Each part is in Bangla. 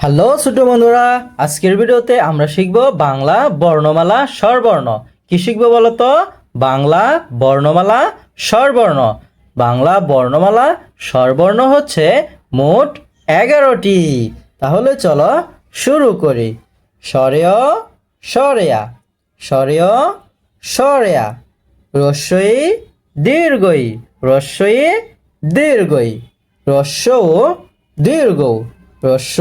হ্যালো ছোট বন্ধুরা, আজকের ভিডিওতে আমরা শিখব বাংলা বর্ণমালা স্বরবর্ণ। কি শিখব বলো তো? বাংলা বর্ণমালা স্বরবর্ণ। বাংলা বর্ণমালা স্বরবর্ণ হচ্ছে মোট 11টি। তাহলে চলো শুরু করি। স্বরেয় স্বরেয়া, স্বরেয় স্বরেয়া, রস্বই দীর্ঘই, রস্বই দীর্ঘই, রস্য দীর্ঘ, রস্য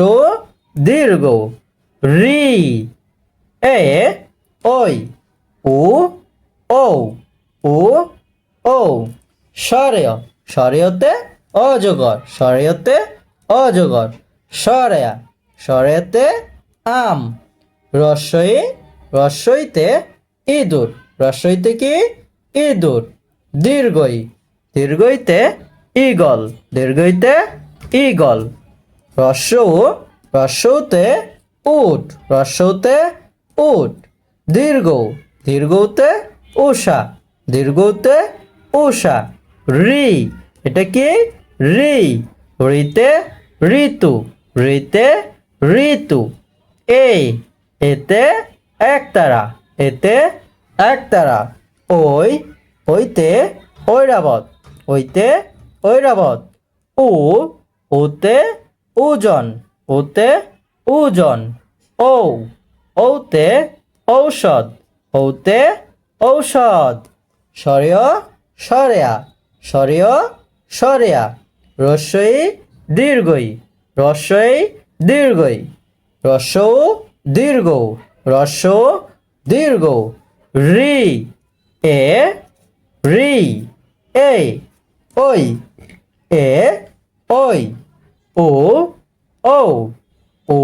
দীর্ঘ, রি এ ওই, উ ও, উ ও, স্বরেয়, স্বরেয়তে অজগর, স্বরেয়তে অজগর, স্বরেয়া, স্বরেয়তে আম, রস্বই, রস্বইতে ইঁদুর, রস্বইতে কি? ইঁদুর, দীর্ঘই, দীর্ঘইতে ঈগল, দীর্ঘইতে ঈগল, রস্যৌ, রস্যৌতে উট, রস্যৌতে উট, দীর্ঘ, দীর্ঘতে উষা, দীর্ঘতে উষা, রি, এটা কি? রি, রিতে ঋতু, রিতে ঋতু, এ, এতে একতারা, এতে একতারা, ওই, ওইতে ঐরাবত, ওইতে ঐরাবত, উ, ওতে ওজন, ওতে ওজন, ঔ, ঔতে ঔষধ, ঔতে ঔষধ, স্বরেয় স্বরেয়া, স্বরেয় স্বরেয়া, রস্বই দীর্ঘই, রস্বই দীর্ঘই, রস্যৌ দীর্ঘ, রস্য দীর্ঘ, রি এ রি, এ ওই, এ ওই, ও ও, ও